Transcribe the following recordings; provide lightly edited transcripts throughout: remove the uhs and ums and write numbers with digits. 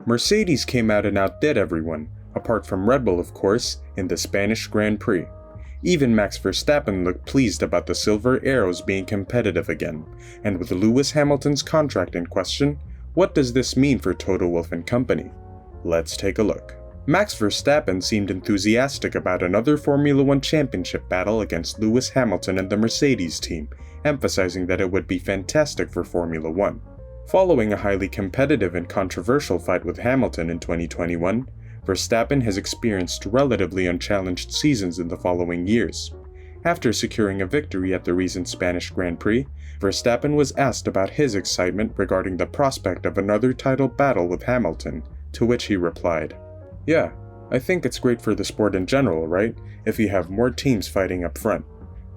Mercedes came out and outdid everyone, apart from Red Bull of course, in the Spanish Grand Prix. Even Max Verstappen looked pleased about the silver arrows being competitive again, and with Lewis Hamilton's contract in question, what does this mean for Toto Wolff and company? Let's take a look. Max Verstappen seemed enthusiastic about another Formula One championship battle against Lewis Hamilton and the Mercedes team, emphasizing that it would be fantastic for Formula One. Following a highly competitive and controversial fight with Hamilton in 2021, Verstappen has experienced relatively unchallenged seasons in the following years. After securing a victory at the recent Spanish Grand Prix, Verstappen was asked about his excitement regarding the prospect of another title battle with Hamilton, to which he replied, "Yeah, I think it's great for the sport in general, right? If you have more teams fighting up front.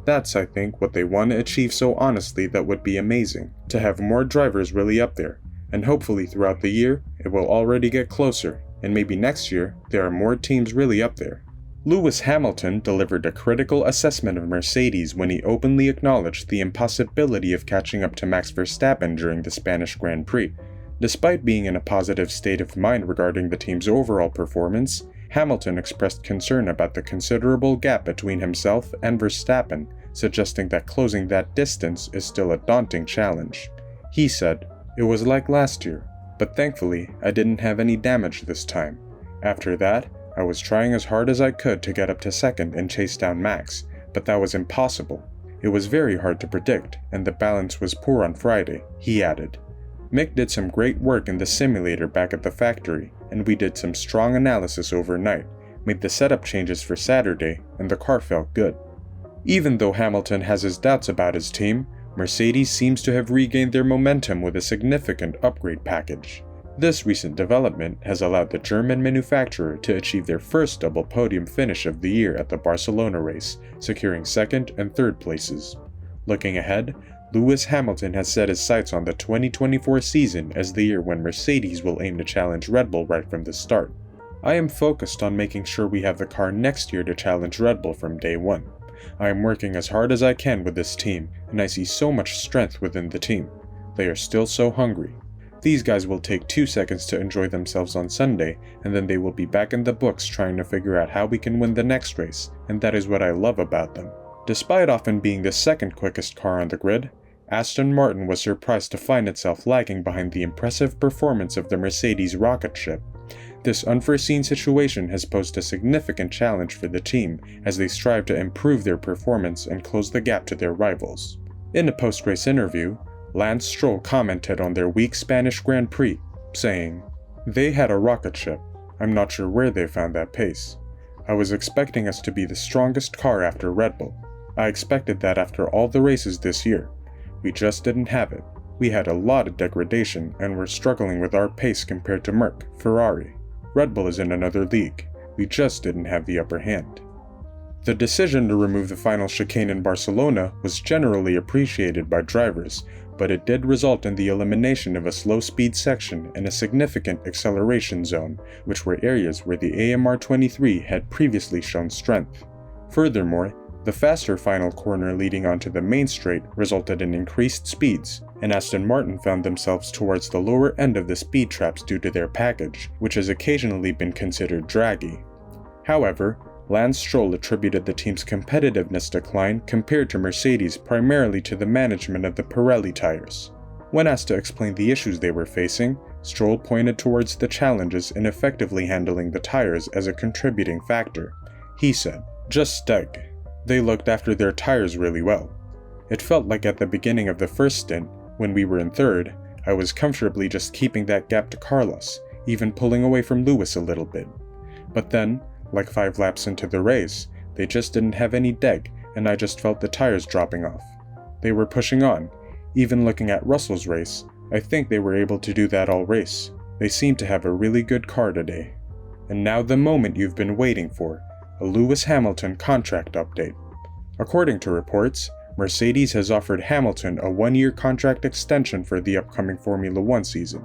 That's, I think, what they want to achieve, so honestly that would be amazing, to have more drivers really up there, and hopefully throughout the year, it will already get closer, and maybe next year, there are more teams really up there." Lewis Hamilton delivered a critical assessment of Mercedes when he openly acknowledged the impossibility of catching up to Max Verstappen during the Spanish Grand Prix. Despite being in a positive state of mind regarding the team's overall performance, Hamilton expressed concern about the considerable gap between himself and Verstappen, suggesting that closing that distance is still a daunting challenge. He said, "It was like last year, but thankfully I didn't have any damage this time. After that, I was trying as hard as I could to get up to second and chase down Max, but that was impossible. It was very hard to predict, and the balance was poor on Friday," he added. "Mick did some great work in the simulator back at the factory, and we did some strong analysis overnight, made the setup changes for Saturday, and the car felt good." Even though Hamilton has his doubts about his team, Mercedes seems to have regained their momentum with a significant upgrade package. This recent development has allowed the German manufacturer to achieve their first double podium finish of the year at the Barcelona race, securing second and third places. Looking ahead, Lewis Hamilton has set his sights on the 2024 season as the year when Mercedes will aim to challenge Red Bull right from the start. "I am focused on making sure we have the car next year to challenge Red Bull from day one. I am working as hard as I can with this team, and I see so much strength within the team. They are still so hungry. These guys will take 2 seconds to enjoy themselves on Sunday, and then they will be back in the books trying to figure out how we can win the next race, and that is what I love about them." Despite often being the second quickest car on the grid, Aston Martin was surprised to find itself lagging behind the impressive performance of the Mercedes rocket ship. This unforeseen situation has posed a significant challenge for the team as they strive to improve their performance and close the gap to their rivals. In a post-race interview, Lance Stroll commented on their weak Spanish Grand Prix, saying, "They had a rocket ship. I'm not sure where they found that pace. I was expecting us to be the strongest car after Red Bull. I expected that after all the races this year. We just didn't have it. We had a lot of degradation and were struggling with our pace compared to Merc, Ferrari. Red Bull is in another league. We just didn't have the upper hand." The decision to remove the final chicane in Barcelona was generally appreciated by drivers, but it did result in the elimination of a slow-speed section and a significant acceleration zone, which were areas where the AMR23 had previously shown strength. Furthermore, the faster final corner leading onto the main straight resulted in increased speeds, and Aston Martin found themselves towards the lower end of the speed traps due to their package, which has occasionally been considered draggy. However, Lance Stroll attributed the team's competitiveness decline compared to Mercedes primarily to the management of the Pirelli tires. When asked to explain the issues they were facing, Stroll pointed towards the challenges in effectively handling the tires as a contributing factor. He said, "Just Steg. They looked after their tires really well. It felt like at the beginning of the first stint, when we were in third, I was comfortably just keeping that gap to Carlos, even pulling away from Lewis a little bit. But then, like 5 laps into the race, they just didn't have any deg, and I just felt the tires dropping off. They were pushing on. Even looking at Russell's race, I think they were able to do that all race. They seem to have a really good car today." And now the moment you've been waiting for, a Lewis Hamilton contract update. According to reports, Mercedes has offered Hamilton a 1-year contract extension for the upcoming Formula One season.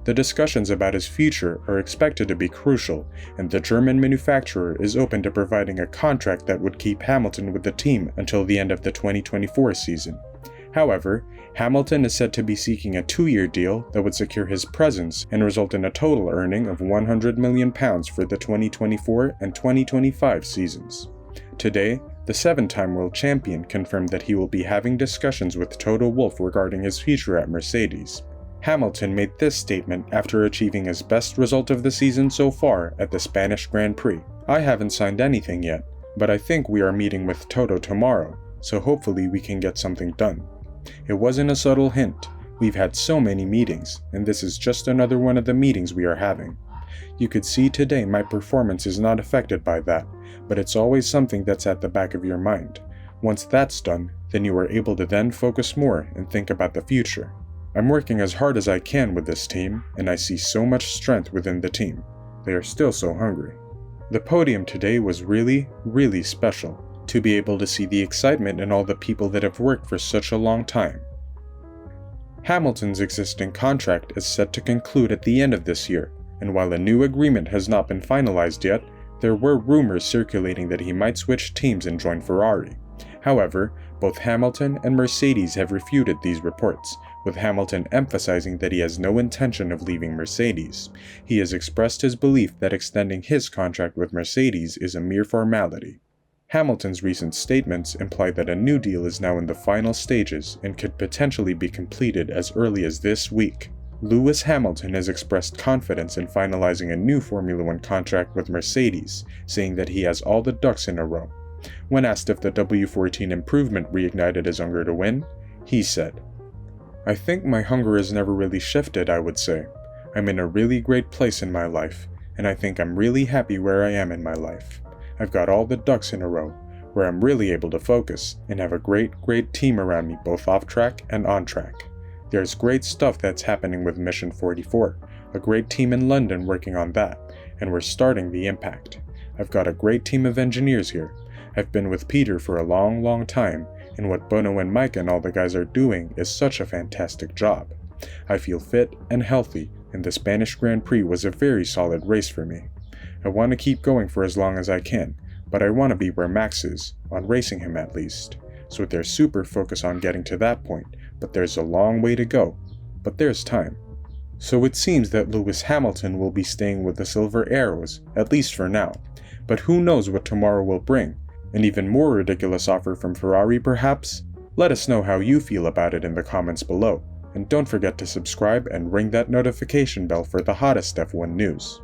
The discussions about his future are expected to be crucial, and the German manufacturer is open to providing a contract that would keep Hamilton with the team until the end of the 2024 season. However, Hamilton is said to be seeking a 2-year deal that would secure his presence and result in a total earning of £100 million for the 2024 and 2025 seasons. Today, the 7-time world champion confirmed that he will be having discussions with Toto Wolff regarding his future at Mercedes. Hamilton made this statement after achieving his best result of the season so far at the Spanish Grand Prix. "I haven't signed anything yet, but I think we are meeting with Toto tomorrow, so hopefully we can get something done. It wasn't a subtle hint. We've had so many meetings, and this is just another one of the meetings we are having. You could see today my performance is not affected by that, but it's always something that's at the back of your mind. Once that's done, then you are able to then focus more and think about the future. I'm working as hard as I can with this team, and I see so much strength within the team. They are still so hungry." The podium today was really, really special, to be able to see the excitement in all the people that have worked for such a long time. Hamilton's existing contract is set to conclude at the end of this year, and while a new agreement has not been finalized yet, there were rumors circulating that he might switch teams and join Ferrari. However, both Hamilton and Mercedes have refuted these reports, with Hamilton emphasizing that he has no intention of leaving Mercedes. He has expressed his belief that extending his contract with Mercedes is a mere formality. Hamilton's recent statements imply that a new deal is now in the final stages and could potentially be completed as early as this week. Lewis Hamilton has expressed confidence in finalizing a new Formula One contract with Mercedes, saying that he has all the ducks in a row. When asked if the W14 improvement reignited his hunger to win, he said, "I think my hunger has never really shifted, I would say. I'm in a really great place in my life, and I think I'm really happy where I am in my life. I've got all the ducks in a row, where I'm really able to focus and have a great team around me both off track and on track. There's great stuff that's happening with Mission 44, a great team in London working on that, and we're starting the impact. I've got a great team of engineers here. I've been with Peter for a long time, and what Bono and Mike and all the guys are doing is such a fantastic job. I feel fit and healthy, and the Spanish Grand Prix was a very solid race for me. I want to keep going for as long as I can, but I want to be where Max is, on racing him at least. So they're super focused on getting to that point, but there's a long way to go. But there's time." So it seems that Lewis Hamilton will be staying with the Silver Arrows, at least for now. But who knows what tomorrow will bring? An even more ridiculous offer from Ferrari perhaps? Let us know how you feel about it in the comments below. And don't forget to subscribe and ring that notification bell for the hottest F1 news.